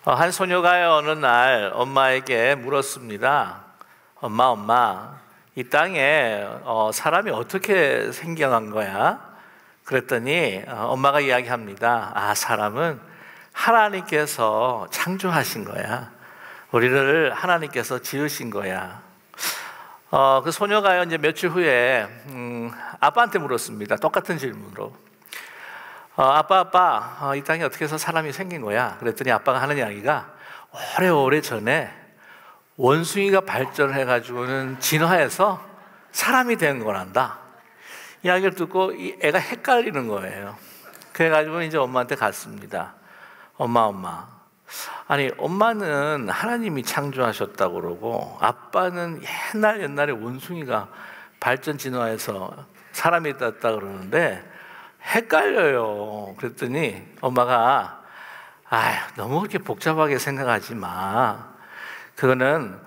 한 소녀가 어느 날 엄마에게 물었습니다. 엄마, 이 땅에 사람이 어떻게 생겨난 거야? 그랬더니 엄마가 이야기합니다. 사람은 하나님께서 창조하신 거야. 우리를 하나님께서 지으신 거야. 그 소녀가요, 이제 며칠 후에 아빠한테 물었습니다. 똑같은 질문으로. 아빠, 이 땅에 어떻게 해서 사람이 생긴 거야? 그랬더니 아빠가 하는 이야기가 오래오래 전에 원숭이가 발전해가지고는 진화해서 사람이 된 거란다. 이야기를 듣고 이 애가 헷갈리는 거예요. 그래가지고 이제 엄마한테 갔습니다. 엄마. 아니, 엄마는 하나님이 창조하셨다고 그러고 아빠는 옛날에 원숭이가 발전 진화해서 사람이 됐다 그러는데 헷갈려요. 그랬더니 엄마가 너무 그렇게 복잡하게 생각하지 마. 그거는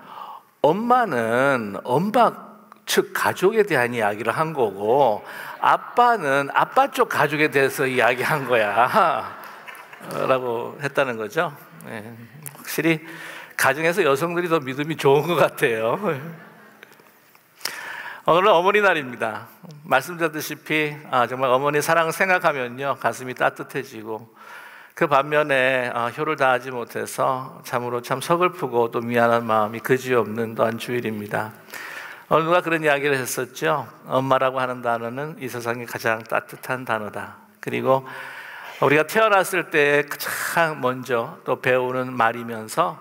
엄마는 엄마 측 가족에 대한 이야기를 한 거고 아빠는 아빠 쪽 가족에 대해서 이야기한 거야 라고 했다는 거죠. 확실히 가정에서 여성들이 더 믿음이 좋은 것 같아요. 오늘 어머니 날입니다. 말씀드렸다시피 정말 어머니 사랑 생각하면요 가슴이 따뜻해지고 그 반면에 효를 다하지 못해서 참으로 참 서글프고 또 미안한 마음이 그지없는 또한 주일입니다. 오늘 누가 그런 이야기를 했었죠. 엄마라고 하는 단어는 이 세상에 가장 따뜻한 단어다. 그리고 우리가 태어났을 때 가장 먼저 또 배우는 말이면서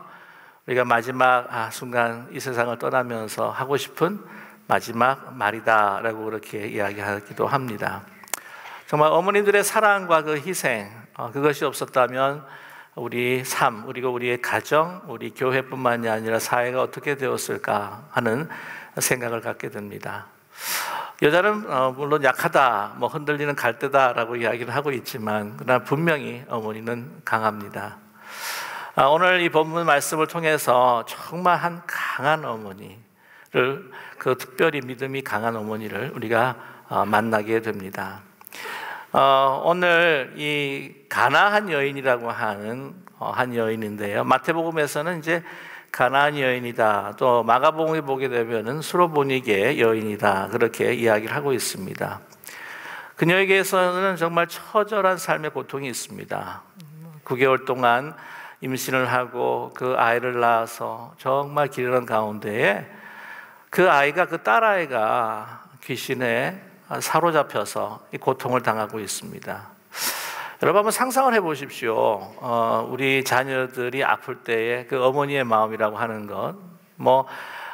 우리가 마지막 순간 이 세상을 떠나면서 하고 싶은 마지막 말이다 라고 그렇게 이야기하기도 합니다. 정말 어머님들의 사랑과 그 희생, 그것이 없었다면 우리 삶, 그리고 우리의 가정, 우리 교회뿐만이 아니라 사회가 어떻게 되었을까 하는 생각을 갖게 됩니다. 여자는 물론 약하다, 흔들리는 갈대다라고 이야기를 하고 있지만 그러나 분명히 어머니는 강합니다. 오늘 이 본문 말씀을 통해서 정말 한 강한 어머니를, 특별히 믿음이 강한 어머니를 우리가 만나게 됩니다. 오늘 이 가나안 여인이라고 하는 한 여인인데요. 마태복음에서는 이제 가나안 여인이다, 또 마가복음에 보게 되면은 수로보니게 여인이다 그렇게 이야기를 하고 있습니다. 그녀에게서는 정말 처절한 삶의 고통이 있습니다. 9개월 동안 임신을 하고 그 아이를 낳아서 정말 기르는 가운데에 그 아이가, 그 딸아이가 귀신에 사로잡혀서 이 고통을 당하고 있습니다. 여러분 한번 상상을 해보십시오. 우리 자녀들이 아플 때의 그 어머니의 마음이라고 하는 것,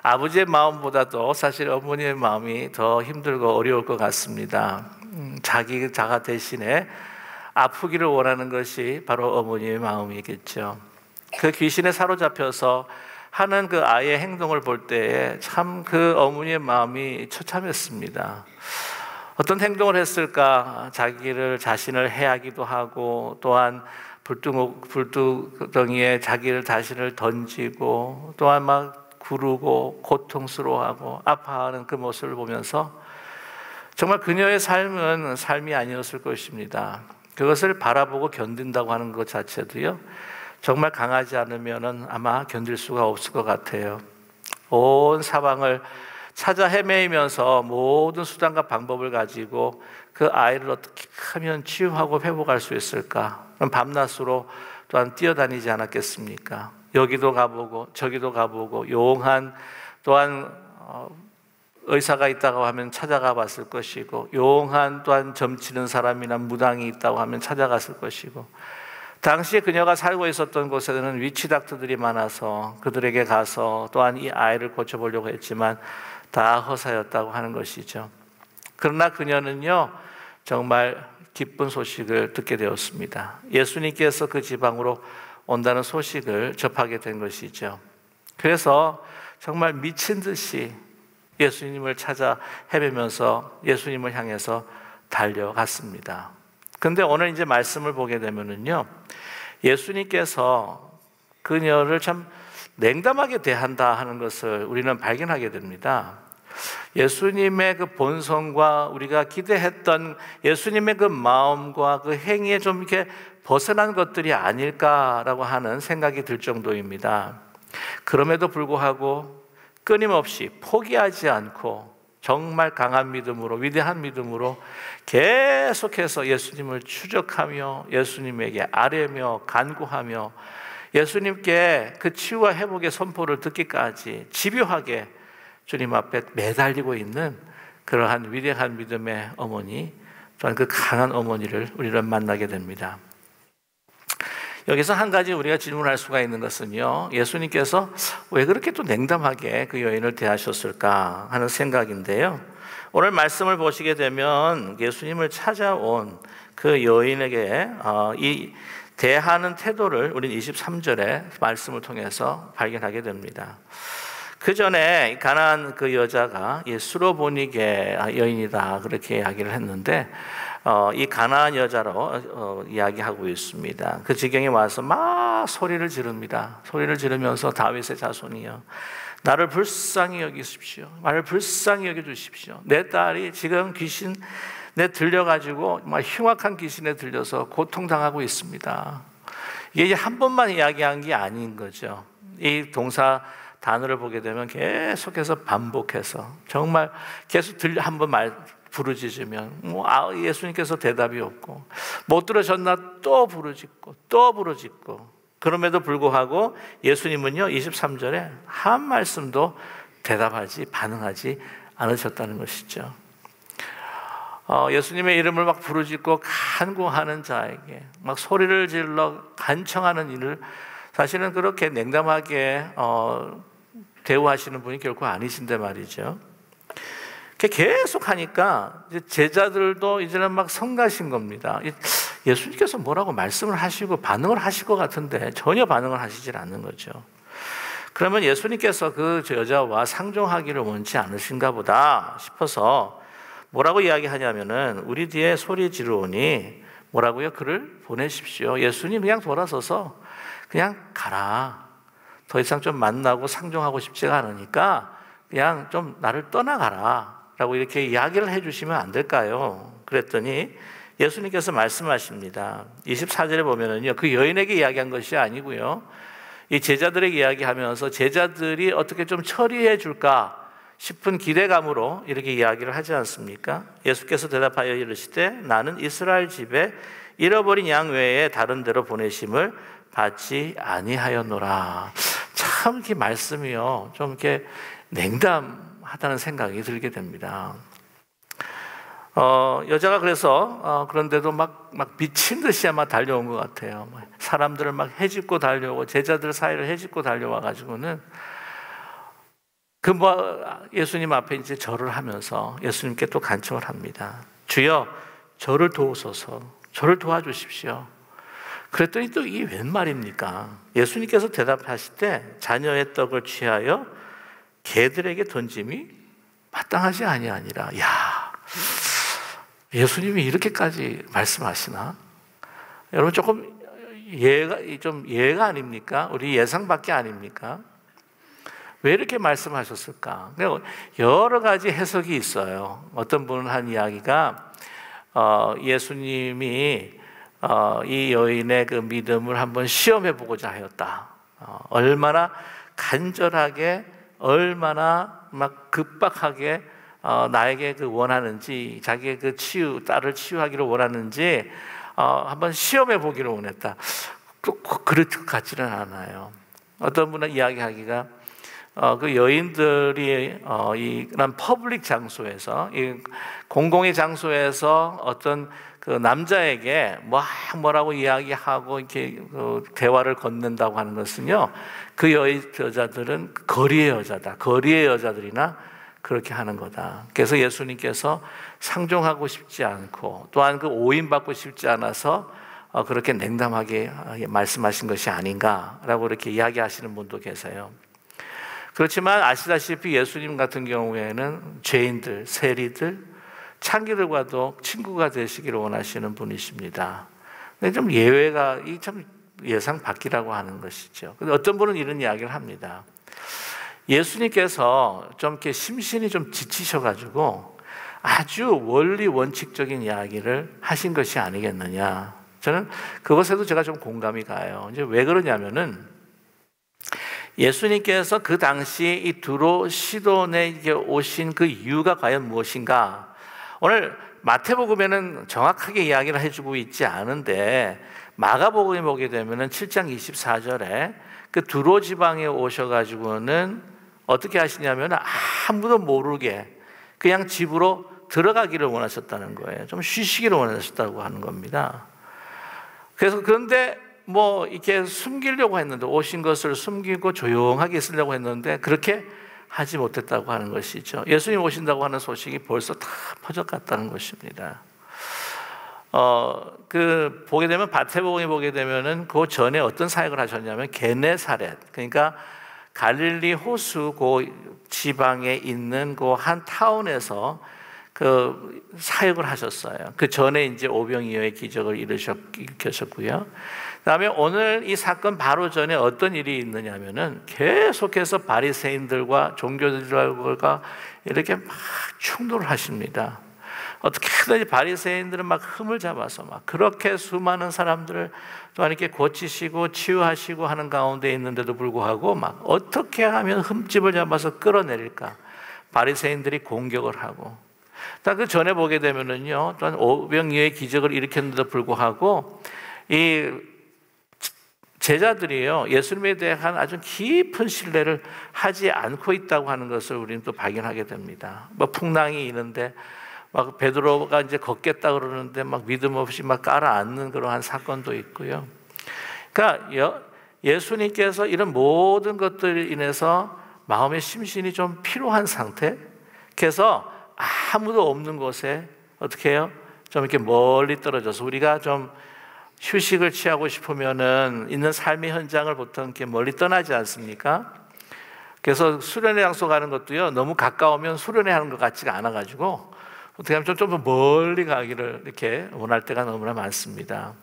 아버지의 마음보다도 사실 어머니의 마음이 더 힘들고 어려울 것 같습니다. 자가 대신에 아프기를 원하는 것이 바로 어머니의 마음이겠죠. 그 귀신에 사로잡혀서 하는 그 아이의 행동을 볼 때에 참 그 어머니의 마음이 처참했습니다. 어떤 행동을 했을까? 자신을 해하기도 하고 또한 불두덩이에 자신을 던지고 또한 막 구르고 고통스러워하고 아파하는 그 모습을 보면서 정말 그녀의 삶은 삶이 아니었을 것입니다. 그것을 바라보고 견딘다고 하는 것 자체도요 정말 강하지 않으면 아마 견딜 수가 없을 것 같아요. 온 사방을 찾아 헤매면서 모든 수단과 방법을 가지고 그 아이를 어떻게 하면 치유하고 회복할 수 있을까? 그럼 밤낮으로 또한 뛰어다니지 않았겠습니까? 여기도 가보고 저기도 가보고 용한 또한 의사가 있다고 하면 찾아가 봤을 것이고 용한 또한 점치는 사람이나 무당이 있다고 하면 찾아갔을 것이고 당시에 그녀가 살고 있었던 곳에는 위치닥터들이 많아서 그들에게 가서 또한 이 아이를 고쳐보려고 했지만 다 허사였다고 하는 것이죠. 그러나 그녀는요 정말 기쁜 소식을 듣게 되었습니다. 예수님께서 그 지방으로 온다는 소식을 접하게 된 것이죠. 그래서 정말 미친 듯이 예수님을 찾아 헤매면서 예수님을 향해서 달려갔습니다. 그런데 오늘 이제 말씀을 보게 되면은요 예수님께서 그녀를 참 냉담하게 대한다 하는 것을 우리는 발견하게 됩니다. 예수님의 그 본성과 우리가 기대했던 예수님의 그 마음과 그 행위에 좀 이렇게 벗어난 것들이 아닐까라고 하는 생각이 들 정도입니다. 그럼에도 불구하고 끊임없이 포기하지 않고 정말 강한 믿음으로, 위대한 믿음으로 계속해서 예수님을 추적하며 예수님에게 아뢰며 간구하며 예수님께 그 치유와 회복의 선포를 듣기까지 집요하게 주님 앞에 매달리고 있는 그러한 위대한 믿음의 어머니, 또한 그 강한 어머니를 우리는 만나게 됩니다. 여기서 한 가지 우리가 질문할 수가 있는 것은요, 예수님께서 왜 그렇게 또 냉담하게 그 여인을 대하셨을까 하는 생각인데요, 오늘 말씀을 보시게 되면 예수님을 찾아온 그 여인에게 이 대하는 태도를 우리는 23절의 말씀을 통해서 발견하게 됩니다. 그 전에 가나안 그 여자가 수로보니게 여인이다 그렇게 이야기를 했는데, 이 가나안 여자로 이야기하고 있습니다. 그 지경에 와서 막 소리를 지릅니다. 소리를 지르면서 다윗의 자손이여, 나를 불쌍히 여기십시오. 나를 불쌍히 여겨주십시오. 내 딸이 지금 내 들려가지고 막 흉악한 귀신에 들려서 고통당하고 있습니다. 이게 한 번만 이야기한 게 아닌 거죠. 이 동사 단어를 보게 되면 계속해서 반복해서 정말 계속 한번 부르짖으면 예수님께서 대답이 없고, 못 들으셨나 또 부르짖고 또 부르짖고, 그럼에도 불구하고 예수님은요 23절에 한 말씀도 반응하지 않으셨다는 것이죠. 예수님의 이름을 막 부르짖고 간구하는 자에게 막 소리를 질러 간청하는 일을 사실은 그렇게 냉담하게 대우하시는 분이 결코 아니신데 말이죠. 계속 하니까 제자들도 이제는 막 성가신 겁니다. 예수님께서 뭐라고 말씀을 하시고 반응을 하실 것 같은데 전혀 반응을 하시질 않는 거죠. 그러면 예수님께서 그 여자와 상종하기를 원치 않으신가 보다 싶어서 뭐라고 이야기하냐면은, 우리 뒤에 소리 지르오니 뭐라고요? 그를 보내십시오. 예수님 그냥 돌아서서 그냥 가라. 더 이상 좀 만나고 상종하고 싶지가 않으니까 그냥 좀 나를 떠나가라 라고 이렇게 이야기를 해주시면 안 될까요? 그랬더니 예수님께서 말씀하십니다. 24절에 보면은요, 그 여인에게 이야기한 것이 아니고요, 이 제자들에게 이야기하면서 제자들이 어떻게 좀 처리해 줄까 싶은 기대감으로 이렇게 이야기를 하지 않습니까? 예수께서 대답하여 이르시되 나는 이스라엘 집에 잃어버린 양 외에 다른 데로 보내심을 받지 아니하였노라. 참 이렇게 말씀이요, 좀 이렇게 냉담하다는 생각이 들게 됩니다. 여자가 그래서 그런데도 막 미친 듯이 아마 달려온 것 같아요. 사람들을 막 헤집고 달려오고 제자들 사이를 헤집고 달려와 가지고는 예수님 앞에 이제 절을 하면서 예수님께 또 간청을 합니다. 주여, 저를 도우소서, 저를 도와주십시오. 그랬더니 또 이게 웬 말입니까? 예수님께서 대답하실 때 자녀의 떡을 취하여 개들에게 던짐이 마땅하지 아니하니라. 야, 예수님이 이렇게까지 말씀하시나? 여러분 조금 예가 아닙니까? 우리 예상 밖에 아닙니까? 왜 이렇게 말씀하셨을까? 여러 가지 해석이 있어요. 어떤 분은 한 이야기가 예수님이 이 여인의 그 믿음을 한번 시험해 보고자 하였다. 얼마나 간절하게, 얼마나 막 급박하게 나에게 그 원하는지, 자기의 그 딸을 치유하기를 원하는지 한번 시험해 보기를 원했다. 꼭 그럴 것 같지는 않아요. 어떤 분은 이야기하기가 그 여인들이 이런 퍼블릭 장소에서, 이 공공의 장소에서 어떤 그 남자에게 뭐라고 이야기하고 이렇게 대화를 건넨다고 하는 것은요, 그 여자들은 거리의 여자다, 거리의 여자들이나 그렇게 하는 거다. 그래서 예수님께서 상종하고 싶지 않고 또한 그 오인받고 싶지 않아서 그렇게 냉담하게 말씀하신 것이 아닌가라고 이렇게 이야기하시는 분도 계세요. 그렇지만 아시다시피 예수님 같은 경우에는 죄인들, 세리들, 창기들과도 친구가 되시기를 원하시는 분이십니다. 근데 좀 예외가 참 예상 밖이라고 하는 것이죠. 근데 어떤 분은 이런 이야기를 합니다. 예수님께서 좀 이렇게 심신이 좀 지치셔가지고 아주 원리 원칙적인 이야기를 하신 것이 아니겠느냐. 저는 그것에도 제가 좀 공감이 가요. 이제 왜 그러냐면은 예수님께서 그 당시 이 두로 시돈에 오신 그 이유가 과연 무엇인가? 오늘 마태복음에는 정확하게 이야기를 해주고 있지 않은데 마가복음에 보게 되면은 7장 24절에 그 두로 지방에 오셔가지고는 어떻게 하시냐면 아무도 모르게 그냥 집으로 들어가기를 원하셨다는 거예요. 좀 쉬시기를 원하셨다고 하는 겁니다. 그래서 그런데 뭐 이렇게 숨기려고 했는데, 오신 것을 숨기고 조용하게 있으려고 했는데 그렇게 하지 못했다고 하는 것이죠. 예수님 오신다고 하는 소식이 벌써 다 퍼져갔다는 것입니다. 보게 되면 마태복음에 보게 되면은 그 전에 어떤 사역을 하셨냐면 게네사렛, 그러니까 갈릴리 호수 그 지방에 있는 그 한 타운에서 그 사역을 하셨어요. 그 전에 이제 오병이어의 기적을 일으켰었고요. 그다음에 오늘 이 사건 바로 전에 어떤 일이 있느냐면은 계속해서 바리새인들과 종교들과 이렇게 막 충돌을 하십니다. 어떻게든 바리새인들은 막 흠을 잡아서 막 그렇게 수많은 사람들을 또한 이렇게 고치시고 치유하시고 하는 가운데 있는데도 불구하고 막 어떻게 하면 흠집을 잡아서 끌어내릴까? 바리새인들이 공격을 하고, 그 전에 보게 되면은요, 또한 오병이어의 기적을 일으켰는데도 불구하고 이 제자들이요, 예수님에 대한 아주 깊은 신뢰를 하지 않고 있다고 하는 것을 우리는 또 발견하게 됩니다. 뭐 풍랑이 있는데 막 베드로가 이제 걷겠다 그러는데 막 믿음 없이 막 깔아앉는 그러한 사건도 있고요. 그러니까 예수님께서 이런 모든 것들로 인해서 마음의 심신이 좀 피로한 상태, 그래서 아무도 없는 곳에 어떻게 해요? 좀 이렇게 멀리 떨어져서, 우리가 좀 휴식을 취하고 싶으면은 있는 삶의 현장을 보통 이렇게 멀리 떠나지 않습니까? 그래서 수련회 장소 가는 것도요, 너무 가까우면 수련회 하는 것 같지가 않아가지고 어떻게 하면 좀 더 멀리 가기를 이렇게 원할 때가 너무나 많습니다.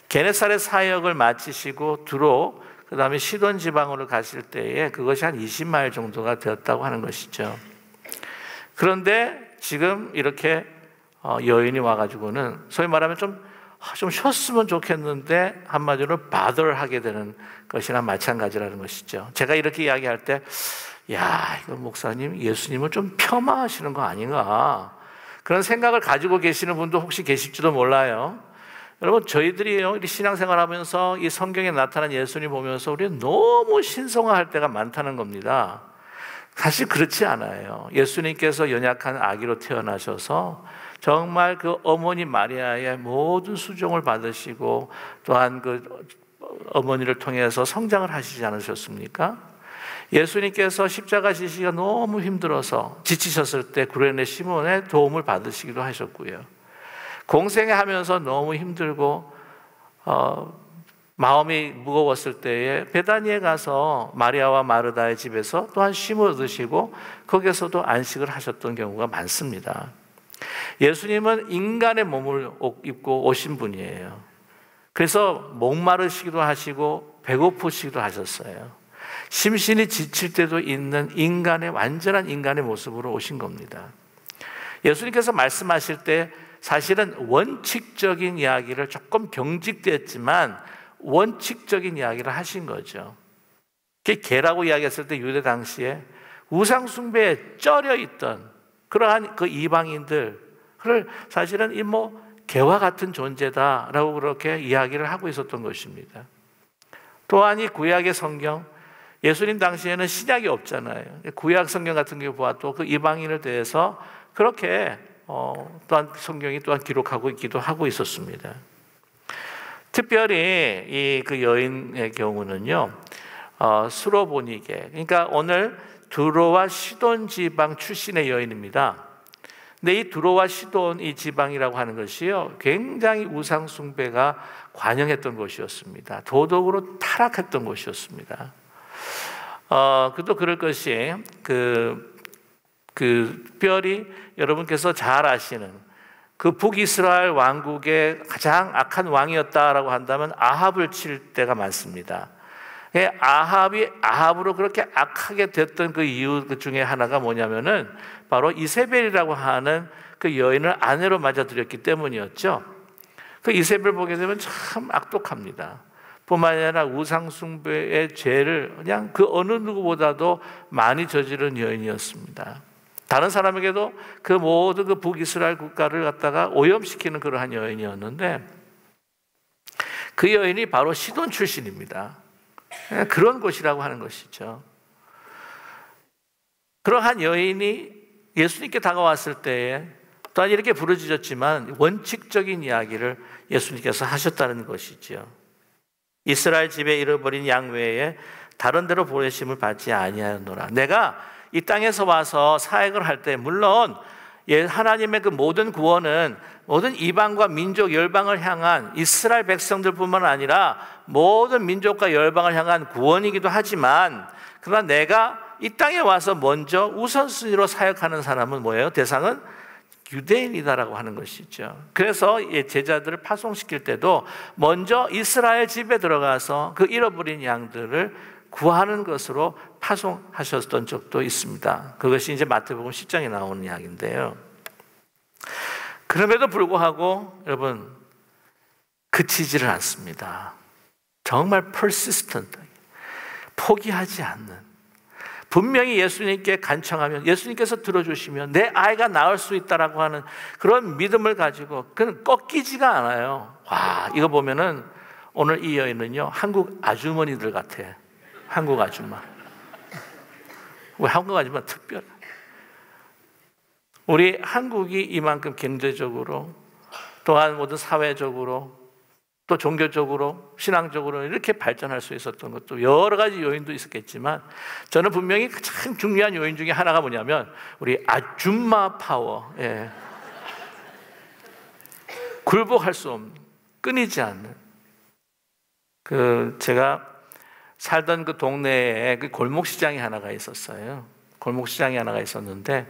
게네사렛 사역을 마치시고 두로, 그 다음에 시돈 지방으로 가실 때에 그것이 한 20마일 정도가 되었다고 하는 것이죠. 그런데 지금 이렇게 여인이 와가지고는 소위 말하면 좀 쉬었으면 좋겠는데 한마디로 바들을 하게 되는 것이나 마찬가지라는 것이죠. 제가 이렇게 이야기할 때, 야, 이거 목사님 예수님을 좀 폄하하시는 거 아닌가, 그런 생각을 가지고 계시는 분도 혹시 계실지도 몰라요. 여러분, 저희들이요, 이 신앙생활하면서 이 성경에 나타난 예수님 보면서 우리는 너무 신성화할 때가 많다는 겁니다. 사실 그렇지 않아요. 예수님께서 연약한 아기로 태어나셔서 정말 그 어머니 마리아의 모든 수종을 받으시고 또한 그 어머니를 통해서 성장을 하시지 않으셨습니까? 예수님께서 십자가 지시기가 너무 힘들어서 지치셨을 때 구레네 시몬의 도움을 받으시기도 하셨고요. 공생애 하면서 너무 힘들고 마음이 무거웠을 때에 베다니에 가서 마리아와 마르다의 집에서 또한 쉼을 얻으시고 거기에서도 안식을 하셨던 경우가 많습니다. 예수님은 인간의 몸을 입고 오신 분이에요. 그래서 목마르시기도 하시고 배고프시기도 하셨어요. 심신이 지칠 때도 있는 완전한 인간의 모습으로 오신 겁니다. 예수님께서 말씀하실 때 사실은 원칙적인 이야기를 조금 경직됐지만 원칙적인 이야기를 하신 거죠. 개라고 이야기했을 때 유대 당시에 우상숭배에 쩔여 있던 그러한 그 이방인들을 사실은 개와 같은 존재다라고 그렇게 이야기를 하고 있었던 것입니다. 또한 이 구약의 성경, 예수님 당시에는 신약이 없잖아요. 구약 성경 같은 경우 보아도 그 이방인을 대해서 그렇게 또한 성경이 또한 기록하고 있기도 하고 있었습니다. 특별히 이 그 여인의 경우는요, 수로보니게, 그러니까 오늘 두로와 시돈 지방 출신의 여인입니다. 근데 이 두로와 시돈 이 지방이라고 하는 것이요, 굉장히 우상 숭배가 관영했던 곳이었습니다. 도덕으로 타락했던 곳이었습니다. 그도 그럴 것이 특별히 여러분께서 잘 아시는 그 북이스라엘 왕국의 가장 악한 왕이었다라고 한다면 아합을 칠 때가 많습니다. 아합이 아합으로 그렇게 악하게 됐던 그 이유 중에 하나가 뭐냐면은 바로 이세벨이라고 하는 그 여인을 아내로 맞아들였기 때문이었죠. 그 이세벨 보게 되면 참 악독합니다. 뿐만 아니라 우상숭배의 죄를 그냥 그 어느 누구보다도 많이 저지른 여인이었습니다. 다른 사람에게도 그 모든 그 북이스라엘 국가를 갖다가 오염시키는 그러한 여인이었는데, 그 여인이 바로 시돈 출신입니다. 그런 곳이라고 하는 것이죠. 그러한 여인이 예수님께 다가왔을 때에 또한 이렇게 부르짖었지만 원칙적인 이야기를 예수님께서 하셨다는 것이죠. 이스라엘 집에 잃어버린 양 외에 다른 데로 보내심을 받지 아니하였노라. 내가 이 땅에서 와서 사역을 할 때 물론 하나님의 그 모든 구원은 모든 이방과 민족 열방을 향한 이스라엘 백성들뿐만 아니라 모든 민족과 열방을 향한 구원이기도 하지만, 그러나 내가 이 땅에 와서 먼저 우선순위로 사역하는 사람은 뭐예요? 대상은 유대인이다라고 하는 것이죠. 그래서 제자들을 파송시킬 때도 먼저 이스라엘 집에 들어가서 그 잃어버린 양들을 구하는 것으로 파송하셨던 적도 있습니다. 그것이 이제 마태복음 10장에 나오는 이야기인데요. 그럼에도 불구하고 여러분, 그치지를 않습니다. 정말 persistent, 포기하지 않는, 분명히 예수님께 간청하면 예수님께서 들어주시면 내 아이가 나을 수 있다라고 하는 그런 믿음을 가지고 그는 꺾이지가 않아요. 와, 이거 보면은 오늘 이 여인은요, 한국 아주머니들 같아. 한국 아줌마. 왜 한국 아줌마 특별해? 우리 한국이 이만큼 경제적으로 또한 모든 사회적으로 또 종교적으로 신앙적으로 이렇게 발전할 수 있었던 것도 여러 가지 요인도 있었겠지만, 저는 분명히 가장 중요한 요인 중에 하나가 뭐냐면 우리 아줌마 파워. 굴복할 수 없는, 끊이지 않는. 제가 살던 그 동네에 그 골목시장이 하나가 있었어요. 골목시장이 하나가 있었는데,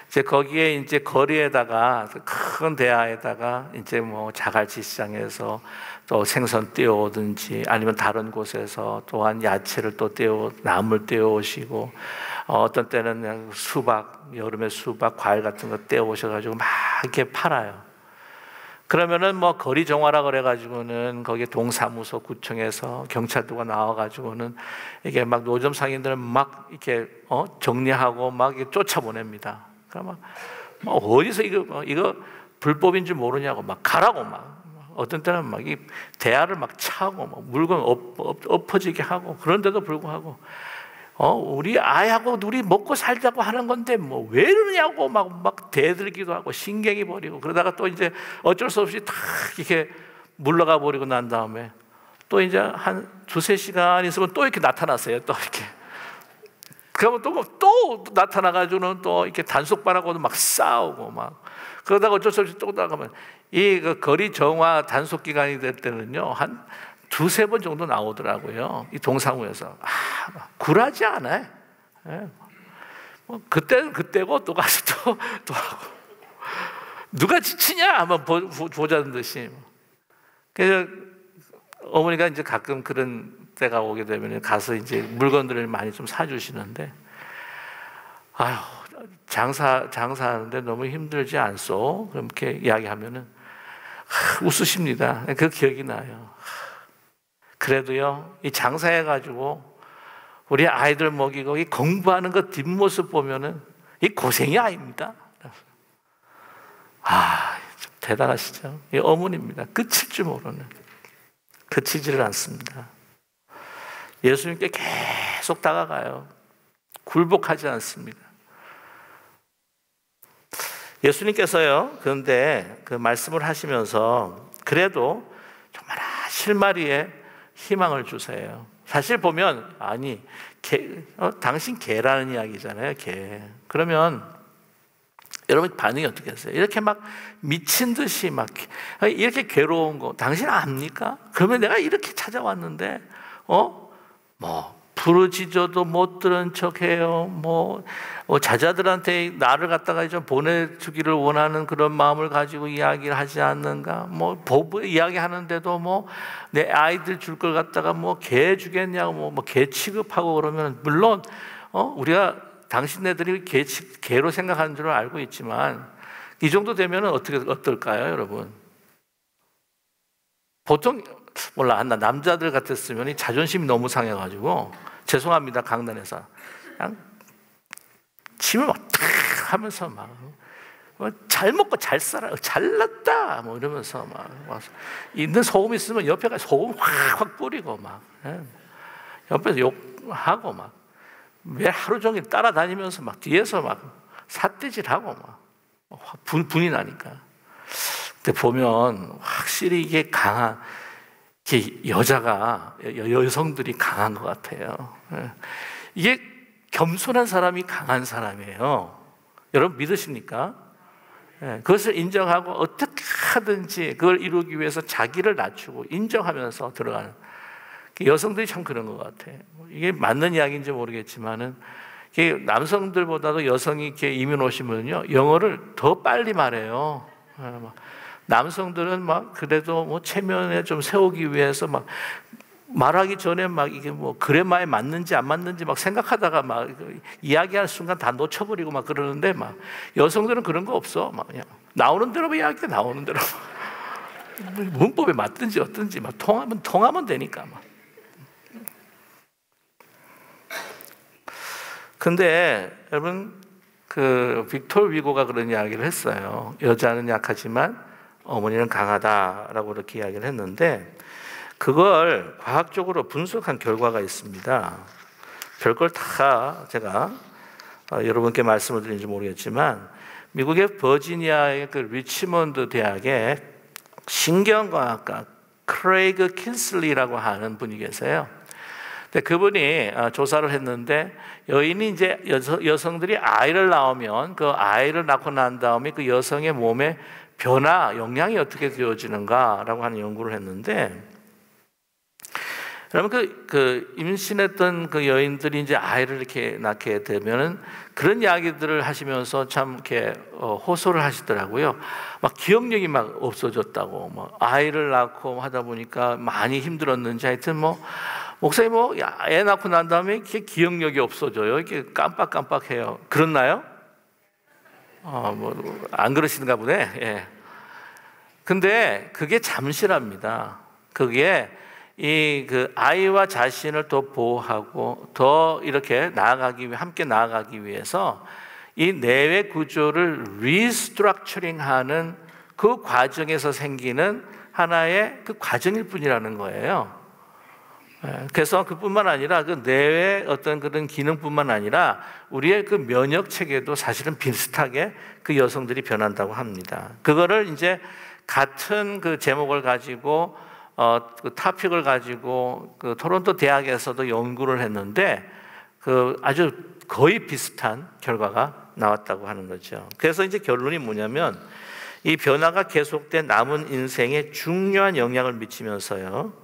이제 거기에 이제 거리에다가 큰 대야에다가 이제 뭐 자갈치 시장에서 또 생선 떼어오든지 아니면 다른 곳에서 또한 야채를 또 나물 떼어오시고, 어떤 때는 그냥 수박, 여름에 수박, 과일 같은 거 떼어오셔가지고 막 이렇게 팔아요. 그러면은 뭐 거리 정화라 그래가지고는 거기 동사무소 구청에서 경찰도가 나와가지고는 이게 막 노점 상인들은 막 이렇게 정리하고 막 이렇게 쫓아보냅니다. 그러면 어디서 이거 불법인 줄 모르냐고 막 가라고 막, 어떤 때는 막 이 대야를 막 차고 막 물건 엎어지게 하고, 그런데도 불구하고 우리 아이하고 우리 먹고 살자고 하는 건데 뭐 왜 이러냐고 막 대들기도 하고 신경이 버리고, 그러다가 또 이제 어쩔 수 없이 다 이렇게 물러가 버리고 난 다음에 또 이제 한 두세 시간 있으면 또 이렇게 나타났어요. 또 이렇게. 그러면 또 나타나가지고는 또 이렇게 단속반하고도 막 싸우고 막, 그러다가 어쩔 수 없이 또 나가면 이 거리 정화 단속 기간이 될 때는요, 한 두세 번 정도 나오더라고요. 이 동사무에서. 굴하지 않아요. 뭐 그때는 그때고 또 가서 또 하고. 누가 지치냐? 한번 보자는 듯이. 그래서 어머니가 이제 가끔 그런 때가 오게 되면 가서 이제 물건들을 많이 좀 사주시는데, 아유, 장사하는데 너무 힘들지 않소? 그렇게 이야기하면은 웃으십니다. 그 기억이 나요. 그래도요, 이 장사해가지고 우리 아이들 먹이고 이 공부하는 그 뒷모습 보면은 이 고생이 아닙니다. 좀 대단하시죠? 이 어머니입니다. 끝일 줄 모르는. 그치지를 않습니다. 예수님께 계속 다가가요. 굴복하지 않습니다. 예수님께서요, 그런데 그 말씀을 하시면서 그래도 정말 실마리에 희망을 주세요. 사실 보면, 아니, 당신 개라는 이야기잖아요, 개. 그러면 여러분 반응이 어떻게 했어요? 이렇게 막 미친 듯이 막 이렇게 괴로운 거 당신 압니까? 그러면 내가 이렇게 찾아왔는데 뭐 부르짖어도 못 들은 척해요. 뭐 자자들한테 나를 갖다가 좀 보내주기를 원하는 그런 마음을 가지고 이야기를 하지 않는가? 뭐 이야기하는데도 뭐 내 아이들 줄 걸 갖다가 뭐 개 주겠냐고 뭐 개 취급하고 그러면, 물론 우리가 당신네들이 개로 생각하는 줄 알고 있지만 이 정도 되면 어떨까요, 여러분? 보통 몰라, 나 남자들 같았으면 이 자존심이 너무 상해가지고 죄송합니다 강단에서 그냥 침을 막 탁 하면서 막 잘 먹고 잘 살아, 잘났다 뭐 이러면서 막 있는 소금 있으면 옆에 가서 소금 확 뿌리고 막 옆에서 욕하고 막 매 하루 종일 따라다니면서 막 뒤에서 막 삿대질하고 막 분이 나니까. 근데 보면 확실히 이게 강한, 이게 여자가, 여성들이 강한 것 같아요. 이게 겸손한 사람이 강한 사람이에요. 여러분 믿으십니까? 그것을 인정하고 어떻게 하든지 그걸 이루기 위해서 자기를 낮추고 인정하면서 들어가는, 여성들이 참 그런 것 같아요. 이게 맞는 이야기인지 모르겠지만은 남성들보다도 여성이 이렇게 이민 오시면요 영어를 더 빨리 말해요. 남성들은 막 그래도 뭐 체면에 좀 세우기 위해서 막 말하기 전에 막 이게 뭐 그래마에 맞는지 안 맞는지 막 생각하다가 막 이야기하는 순간 다 놓쳐버리고 막 그러는데, 막 여성들은 그런 거 없어. 막 그냥 나오는 대로 이야기, 나오는 대로 문법에 맞든지 어떤지 막 통하면 되니까 막. 근데 여러분, 그 빅토르 위고가 그런 이야기를 했어요. 여자는 약하지만 어머니는 강하다라고 이렇게 이야기를 했는데, 그걸 과학적으로 분석한 결과가 있습니다. 별걸 다 제가 여러분께 말씀을 드리는지 모르겠지만, 미국의 버지니아의 그 리치몬드 대학의 신경과학과 크레이그 킨슬리라고 하는 분이 계세요. 근데 그분이 조사를 했는데, 여인이 이제 여성들이 아이를 낳으면 그 아이를 낳고 난 다음에 그 여성의 몸에 변화, 영향이 어떻게 되어지는가라고 하는 연구를 했는데, 여러분 그 임신했던 그 여인들이 이제 아이를 이렇게 낳게 되면은 그런 이야기들을 하시면서 참 이렇게 호소를 하시더라고요. 막 기억력이 막 없어졌다고, 뭐 아이를 낳고 하다 보니까 많이 힘들었는지, 하여튼 뭐 목사님 뭐 애 낳고 난 다음에 이렇게 기억력이 없어져요. 이렇게 깜빡깜빡해요. 그렇나요? 뭐 안 그러시는가 보네. 예. 근데 그게 잠시랍니다. 그게 그 아이와 자신을 더 보호하고 더 이렇게 함께 나아가기 위해서 이 내외 구조를 리스트럭처링하는 그 과정에서 생기는 하나의 그 과정일 뿐이라는 거예요. 그래서 그뿐만 아니라 그 내외 어떤 그런 기능뿐만 아니라 우리의 그 면역 체계도 사실은 비슷하게 그 여성들이 변한다고 합니다. 그거를 이제 같은 그 제목을 가지고 그 토픽을 가지고 그 토론토 대학에서도 연구를 했는데, 그 아주 거의 비슷한 결과가 나왔다고 하는 거죠. 그래서 이제 결론이 뭐냐면, 이 변화가 계속된 남은 인생에 중요한 영향을 미치면서요,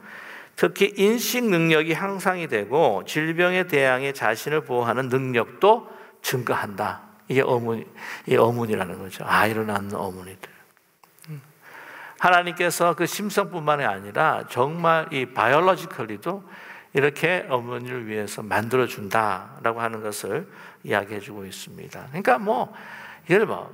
특히 인식 능력이 향상이 되고 질병에 대항해 자신을 보호하는 능력도 증가한다. 이게 어머니라는 거죠. 아이를 낳는 어머니들. 하나님께서 그 심성뿐만이 아니라 정말 이 바이올로지컬리도 이렇게 어머니를 위해서 만들어준다라고 하는 것을 이야기해주고 있습니다. 그러니까 뭐 예를 들어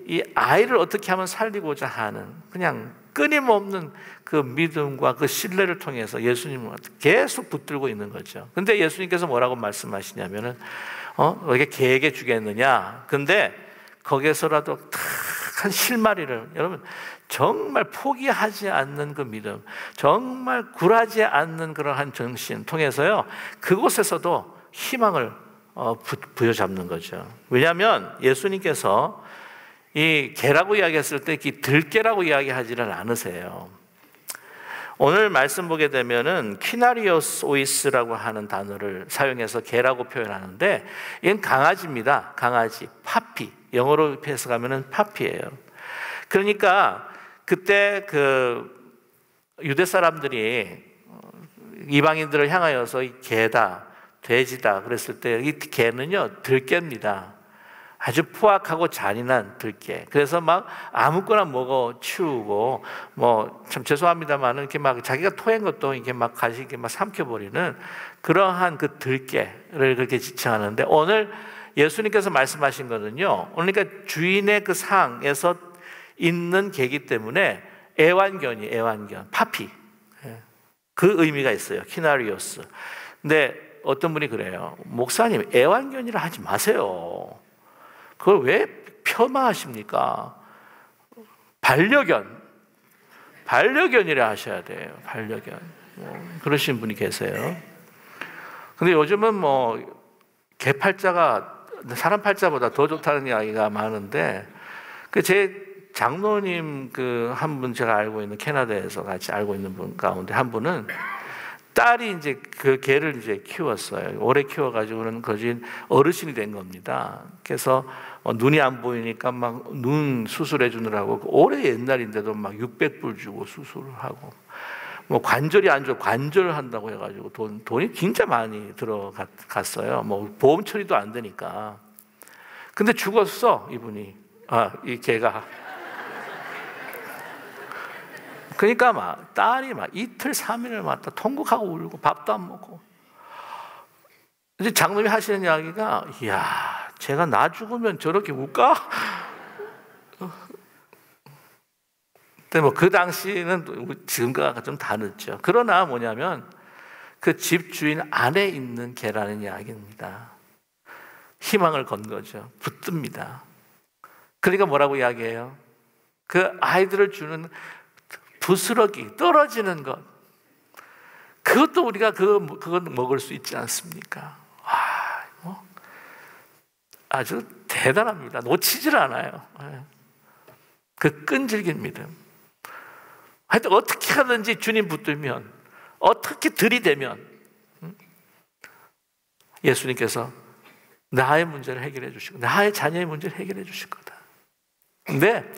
이 아이를 어떻게 하면 살리고자 하는 그냥 끊임없는 그 믿음과 그 신뢰를 통해서 예수님을 계속 붙들고 있는 거죠. 근데 예수님께서 뭐라고 말씀하시냐면은 왜 이렇게 개에게 주겠느냐? 근데 거기에서라도 탁한 실마리를, 여러분 정말 포기하지 않는 그 믿음, 정말 굴하지 않는 그러한 정신 통해서요, 그곳에서도 희망을 부여잡는 거죠. 왜냐하면 예수님께서 이 개라고 이야기했을 때 들개라고 이야기하지는 않으세요. 오늘 말씀 보게 되면은 키나리오스 오이스라고 하는 단어를 사용해서 개라고 표현하는데, 이건 강아지입니다. 강아지, 파피. 영어로 해석하면은 파피예요. 그러니까 그때 그 유대 사람들이 이방인들을 향하여서 이 개다, 돼지다 그랬을 때 이 개는요 들개입니다. 아주 포악하고 잔인한 들개. 그래서 막 아무거나 먹어 치우고, 뭐 참 죄송합니다만은 이렇게 막 자기가 토한 것도 이렇게 막 가시 이렇게 막 삼켜버리는 그러한 그 들개를 그렇게 지칭하는데, 오늘 예수님께서 말씀하신 거는요, 그러니까 주인의 그 상에서 있는 개이기 때문에 애완견, 파피. 그 의미가 있어요. 키나리오스. 근데 어떤 분이 그래요. 목사님, 애완견이라 하지 마세요. 그걸 왜 폄하하십니까? 반려견이라 하셔야 돼요. 반려견. 그러신 분이 계세요. 근데 요즘은 개팔자가 사람 팔자보다 더 좋다는 이야기가 많은데, 제 장로님 한 분 제가 알고 있는 캐나다에서 같이 알고 있는 분 가운데 한 분은 딸이 이제 그 개를 이제 키웠어요. 오래 키워가지고는 거진 어르신이 된 겁니다. 그래서 눈이 안 보이니까 막 눈 수술해 주느라고 오래 옛날인데도 막 600불 주고 수술을 하고, 관절이 안 좋아 관절한다고 해가지고 돈이 진짜 많이 들어갔어요. 보험 처리도 안 되니까. 근데 죽었어 이분이. 이 개가. 그러니까 딸이 이틀 3일을 통곡하고 울고 밥도 안 먹고. 이제 장로님이 하시는 이야기가, 이야, 제가 나 죽으면 저렇게 울까? 근데 그 당시는 지금과 좀 다르죠. 그러나 뭐냐면 그 집 주인 안에 있는 개라는 이야기입니다. 희망을 건 거죠. 붙듭니다. 그러니까 뭐라고 이야기해요? 그 아이들을 주는 부스러기, 떨어지는 것. 그것도 우리가 그건 먹을 수 있지 않습니까? 아주 대단합니다. 놓치질 않아요. 그 끈질긴 믿음. 하여튼 어떻게 하든지 주님 붙들면, 어떻게 들이대면 예수님께서 나의 문제를 해결해 주시고 나의 자녀의 문제를 해결해 주실 거다. 근데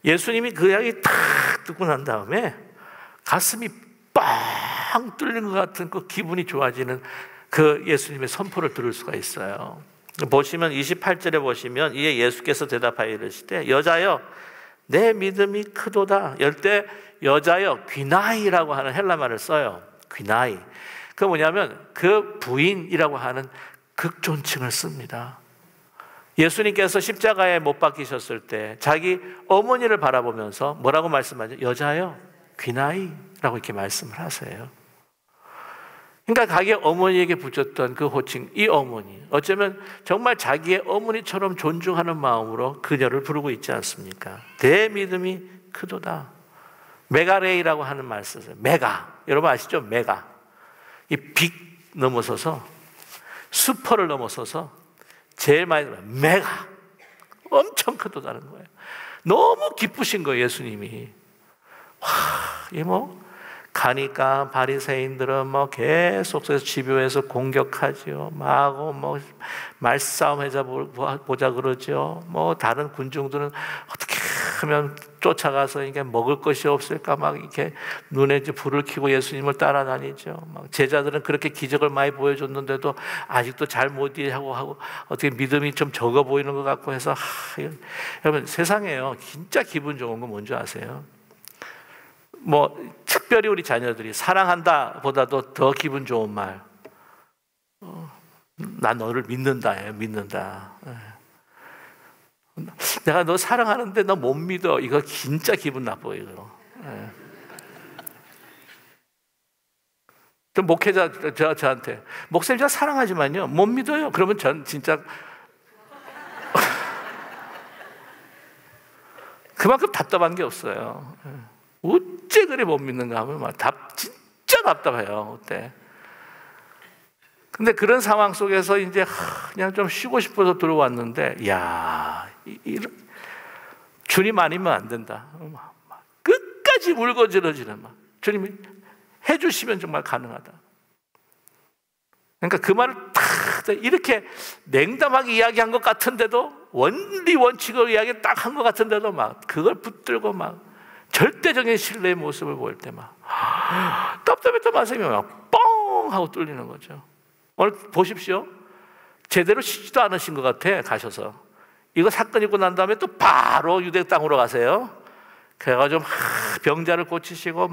예수님이 그 이야기 탁 듣고 난 다음에 가슴이 빵 뚫린 것 같은 그 기분이 좋아지는 그 예수님의 선포를 들을 수가 있어요. 보시면 28절에 보시면 이에 예수께서 대답하여 이르시되 여자여 내 믿음이 크도다. 열때 여자여 귀나이라고 하는 헬라말을 써요. 귀나이. 그 뭐냐면 그 부인이라고 하는 극존칭을 씁니다. 예수님께서 십자가에 못 박히셨을 때 자기 어머니를 바라보면서 뭐라고 말씀하죠? 여자여 귀나이라고 이렇게 말씀을 하세요. 그러니까 자기 어머니에게 붙였던 그 호칭, 이 어머니, 어쩌면 정말 자기의 어머니처럼 존중하는 마음으로 그녀를 부르고 있지 않습니까? 내 믿음이 크도다. 메가레이라고 하는 말 쓰세요. 메가, 여러분 아시죠? 메가. 이 빅 넘어서서 슈퍼를 넘어서서 제일 많이 메가, 엄청 크다는 거예요. 너무 기쁘신 거예요, 예수님이. 이 가니까 바리새인들은 계속해서 집요해서 공격하죠. 말싸움 해자 보자 그러죠. 다른 군중들은 어떻게 하면 쫓아가서 이게 먹을 것이 없을까 이렇게 눈에 이제 불을 켜고 예수님을 따라다니죠. 제자들은 그렇게 기적을 많이 보여줬는데도 아직도 잘 못 이해하고 어떻게 믿음이 좀 적어 보이는 것 같고 해서 여러분 세상에요 진짜 기분 좋은 거 뭔지 아세요? 특별히 우리 자녀들이 사랑한다 보다도 더 기분 좋은 말, 난 너를 믿는다예요. 믿는다. 내가 너 사랑하는데 너 못 믿어. 이거 진짜 기분 나빠요. 이거. 또 목회자 저한테 목사님 제가 사랑하지만요 못 믿어요. 그러면 전 진짜 그만큼 답답한 게 없어요. 어째 그래 못 믿는가 하면 진짜 답답해요. 그때. 근데 그런 상황 속에서 이제 그냥 좀 쉬고 싶어서 들어왔는데, 주님 아니면 안 된다. 끝까지 울고지러지는 주님이 해주시면 정말 가능하다. 그러니까 그 말을 딱 이렇게 냉담하게 이야기한 것 같은데도 원칙으로 이야기 딱 한 것 같은데도 그걸 붙들고 절대적인 신뢰의 모습을 보일 때 답답했던 마음이 뻥 하고 뚫리는 거죠. 오늘 보십시오. 제대로 쉬지도 않으신 것 같아. 가셔서 이거 사건 있고 난 다음에 또 바로 유대 땅으로 가세요. 그래가지고 병자를 고치시고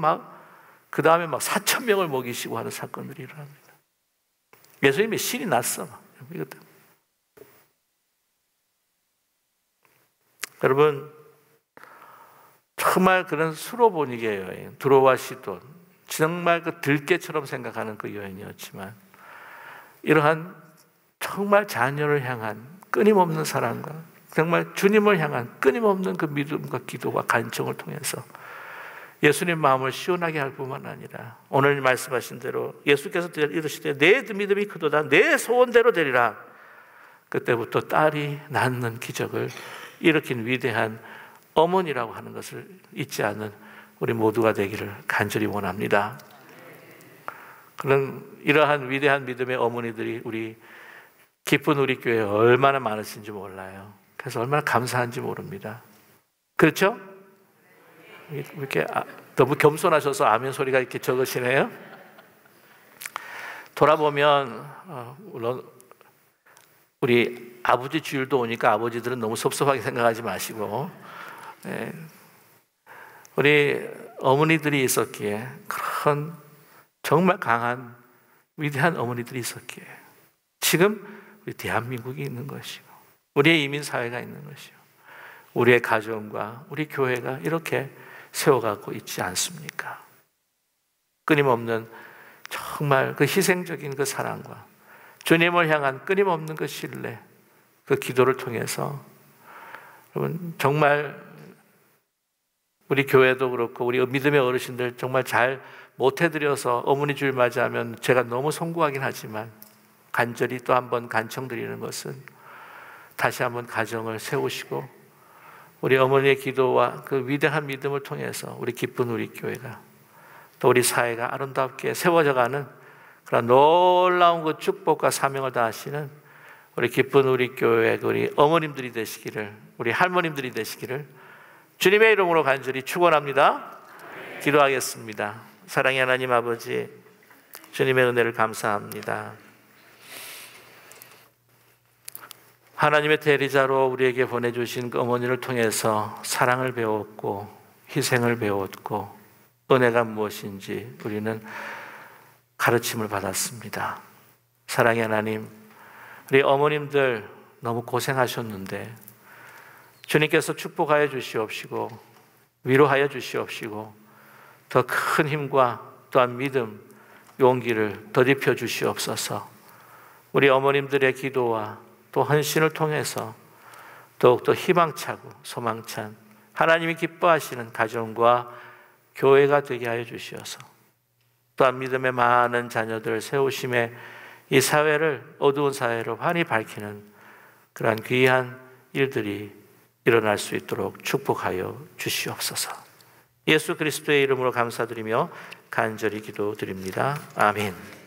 그 다음에 4,000명을 먹이시고 하는 사건들이 일어납니다. 예수님이 신이 났어. 이것 때문에. 여러분 정말 그런 수로보니게 여행, 두로와 시돈, 정말 그 들깨처럼 생각하는 그 여행이었지만 이러한 정말 자녀를 향한 끊임없는 사랑과 정말 주님을 향한 끊임없는 그 믿음과 기도와 간청을 통해서 예수님 마음을 시원하게 할 뿐만 아니라 오늘 말씀하신 대로 예수께서 이르시되 내 믿음이 크도다 내 소원대로 되리라. 그때부터 딸이 낳는 기적을 일으킨 위대한 어머니라고 하는 것을 잊지 않는 우리 모두가 되기를 간절히 원합니다. 그런 이러한 위대한 믿음의 어머니들이 우리 기쁜 우리 교회에 얼마나 많으신지 몰라요. 그래서 얼마나 감사한지 모릅니다. 그렇죠? 이렇게 너무 겸손하셔서 아멘 소리가 이렇게 적으시네요. 돌아보면 물론 우리 아버지 주일도 오니까 아버지들은 너무 섭섭하게 생각하지 마시고 우리 어머니들이 있었기에 그런 정말 강한 위대한 어머니들이 있었기에 지금 우리 대한민국이 있는 것이고 우리의 이민사회가 있는 것이고 우리의 가정과 우리 교회가 이렇게 세워가고 있지 않습니까? 끊임없는 정말 그 희생적인 그 사랑과 주님을 향한 끊임없는 그 신뢰, 그 기도를 통해서 여러분 정말 우리 교회도 그렇고 우리 믿음의 어르신들 정말 잘 못해드려서 어머니 주일 맞이하면 제가 너무 송구하긴 하지만 간절히 또 한번 간청드리는 것은 다시 한번 가정을 세우시고 우리 어머니의 기도와 그 위대한 믿음을 통해서 우리 기쁜 우리 교회가 또 우리 사회가 아름답게 세워져가는 그런 놀라운 그 축복과 사명을 다하시는 우리 기쁜 우리 교회 우리 어머님들이 되시기를 우리 할머님들이 되시기를 주님의 이름으로 간절히 축원합니다. 기도하겠습니다. 사랑의 하나님 아버지 주님의 은혜를 감사합니다. 하나님의 대리자로 우리에게 보내주신 그 어머니를 통해서 사랑을 배웠고 희생을 배웠고 은혜가 무엇인지 우리는 가르침을 받았습니다. 사랑의 하나님, 우리 어머님들 너무 고생하셨는데 주님께서 축복하여 주시옵시고 위로하여 주시옵시고 더 큰 힘과 또한 믿음, 용기를 더입혀 주시옵소서. 우리 어머님들의 기도와 또 헌신을 통해서 더욱더 희망차고 소망찬 하나님이 기뻐하시는 가정과 교회가 되게 하여 주시어서 또한 믿음의 많은 자녀들 세우심에 이 사회를 어두운 사회로 환히 밝히는 그러한 귀한 일들이 일어날 수 있도록 축복하여 주시옵소서. 예수 그리스도의 이름으로 감사드리며 간절히 기도드립니다. 아멘.